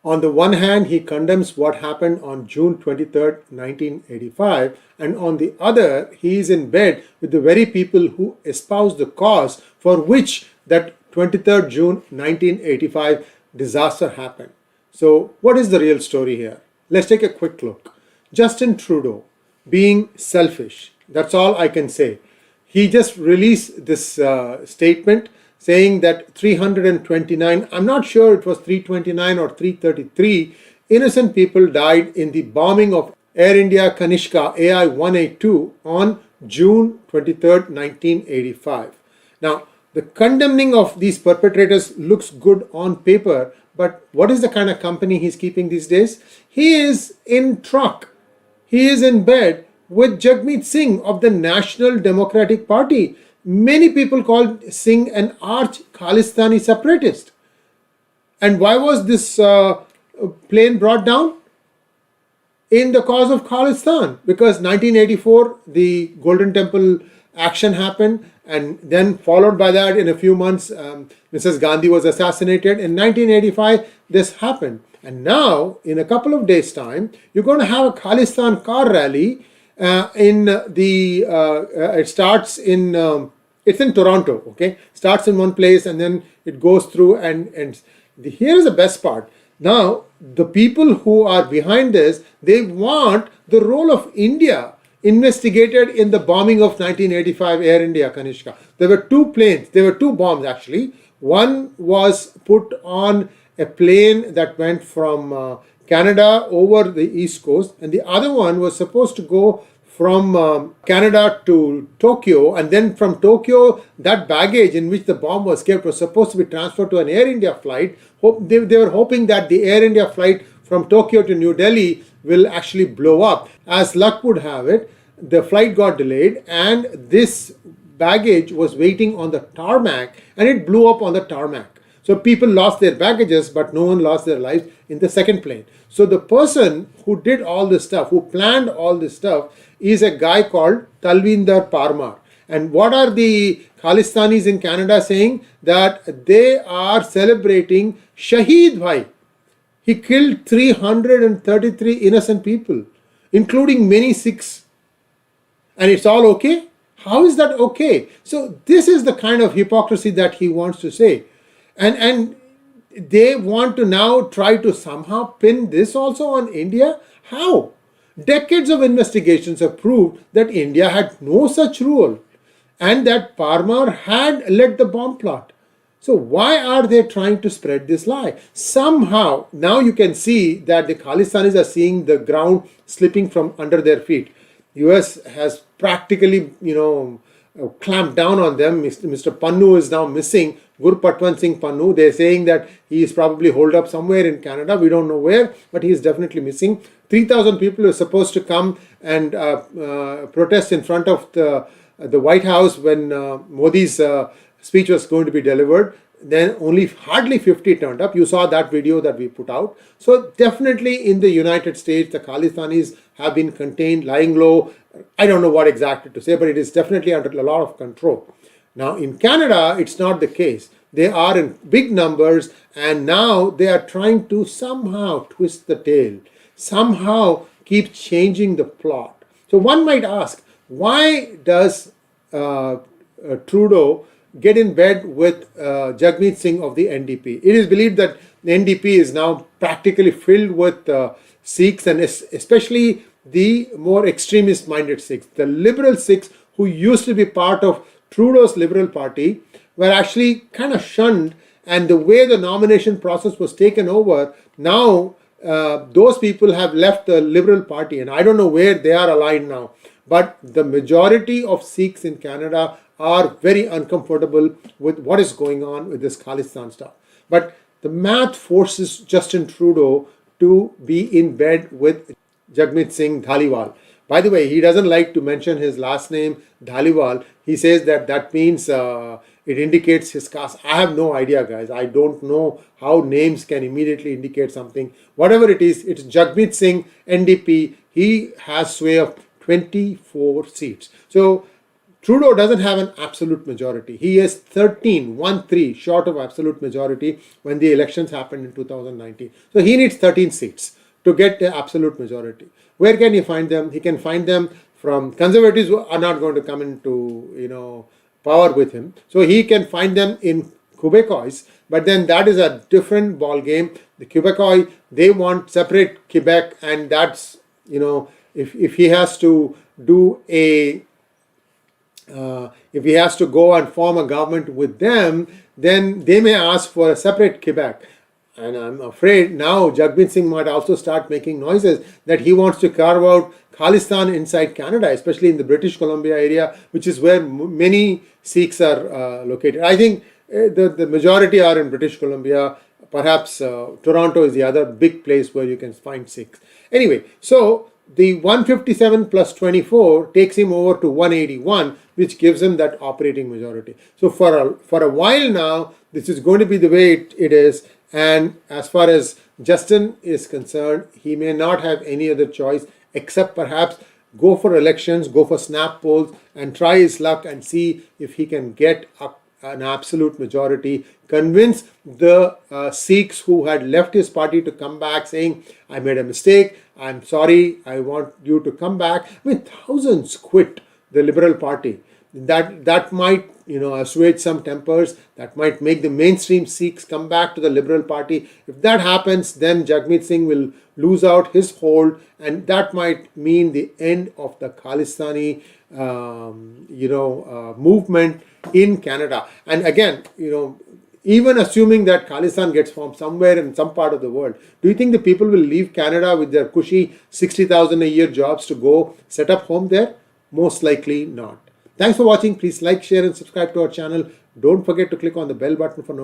On the one hand, he condemns what happened on June 23rd, 1985, and on the other, he is in bed with the very people who espouse the cause for which that 23rd June 1985 disaster happened. So what is the real story here? Let's take a quick look. Justin Trudeau being selfish, that's all I can say. He just released this statement saying that 329, I'm not sure it was 329 or 333, innocent people died in the bombing of Air India Kanishka AI-182 on June 23rd, 1985. Now, the condemning of these perpetrators looks good on paper, but what is the kind of company he's keeping these days? He is in truck. He is in bed with Jagmeet Singh of the National Democratic Party. Many people called Singh an arch-Khalistani separatist. And why was this plane brought down? In the cause of Khalistan. Because 1984, the Golden Temple action happened, and then followed by that, in a few months, Mrs. Gandhi was assassinated. In 1985, this happened. And now, in a couple of days' time, you're going to have a Khalistan Car Rally. It starts in it's in Toronto, okay? Starts in one place and then it goes through and here is the best part. Now, the people who are behind this, they want the role of India investigated in the bombing of 1985 Air India Kanishka. There were two planes, there were two bombs actually. One was put on a plane that went from Canada over the East Coast, and the other one was supposed to go from Canada to Tokyo, and then from Tokyo, that baggage in which the bomb was kept was supposed to be transferred to an Air India flight. They were hoping that the Air India flight from Tokyo to New Delhi will actually blow up. As luck would have it, the flight got delayed and this baggage was waiting on the tarmac and it blew up on the tarmac. So people lost their baggages, but no one lost their lives in the second plane. So the person who did all this stuff, who planned all this stuff, is a guy called Talvinder Parmar. And what are the Khalistanis in Canada saying? That they are celebrating Shaheed Bhai. He killed 333 innocent people, including many Sikhs. And it's all okay? How is that okay? So this is the kind of hypocrisy that he wants to say. And they want to now try to somehow pin this also on India. How? Decades of investigations have proved that India had no such rule and that Parmar had led the bomb plot. So why are they trying to spread this lie? Somehow, now you can see that the Khalistanis are seeing the ground slipping from under their feet. US has practically, clamped down on them. Mr. Pannu is now missing. Gurpatwan Singh Pannu, they're saying that he is probably holed up somewhere in Canada. We don't know where, but he is definitely missing. 3,000 people were supposed to come and protest in front of the White House when Modi's speech was going to be delivered. Then only hardly 50 turned up. You saw that video that we put out. So definitely in the United States, the Khalistanis have been contained, lying low. I don't know what exactly to say, but it is definitely under a lot of control. Now in Canada, it's not the case. They are in big numbers and now they are trying to somehow twist the tail, somehow keep changing the plot. So one might ask, why does Trudeau get in bed with Jagmeet Singh of the NDP? It is believed that the NDP is now practically filled with Sikhs, and especially the more extremist-minded Sikhs. The liberal Sikhs who used to be part of Trudeau's Liberal Party were actually kind of shunned, and the way the nomination process was taken over, now those people have left the Liberal Party, and I don't know where they are aligned now. But the majority of Sikhs in Canada are very uncomfortable with what is going on with this Khalistan stuff. But the math forces Justin Trudeau to be in bed with Jagmeet Singh Dhaliwal. By the way, he doesn't like to mention his last name, Dhaliwal. He says that means it indicates his caste. I have no idea, guys. I don't know how names can immediately indicate something. Whatever it is, it's Jagmeet Singh, NDP. He has sway of 24 seats. So Trudeau doesn't have an absolute majority. He is 13 short of absolute majority when the elections happened in 2019. So he needs 13 seats to get the absolute majority. Where can he find them? He can find them from conservatives who are not going to come into power with him. So he can find them in Quebecois, but then that is a different ball game. The Quebecois, they want separate Quebec, and that's, if he has to do if he has to go and form a government with them, then they may ask for a separate Quebec. And I'm afraid now Jagmeet Singh might also start making noises that he wants to carve out Khalistan inside Canada, especially in the British Columbia area, which is where many Sikhs are located. I think the majority are in British Columbia. Perhaps Toronto is the other big place where you can find Sikhs. Anyway, so the 157 plus 24 takes him over to 181, which gives him that operating majority. So for a while now, this is going to be the way it is. And as far as Justin is concerned, he may not have any other choice except perhaps go for elections, go for snap polls, and try his luck and see if he can get an absolute majority, convince the Sikhs who had left his party to come back saying, I made a mistake, I'm sorry, I want you to come back. I mean, thousands quit the Liberal Party. That might assuage some tempers, that might make the mainstream Sikhs come back to the Liberal Party. If that happens, then Jagmeet Singh will lose out his hold, and that might mean the end of the Khalistani movement in Canada. And again, even assuming that Khalistan gets formed somewhere in some part of the world, do you think the people will leave Canada with their cushy 60,000 a year jobs to go set up home there? Most likely not. Thanks for watching. Please like, share and subscribe to our channel. Don't forget to click on the bell button for notifications.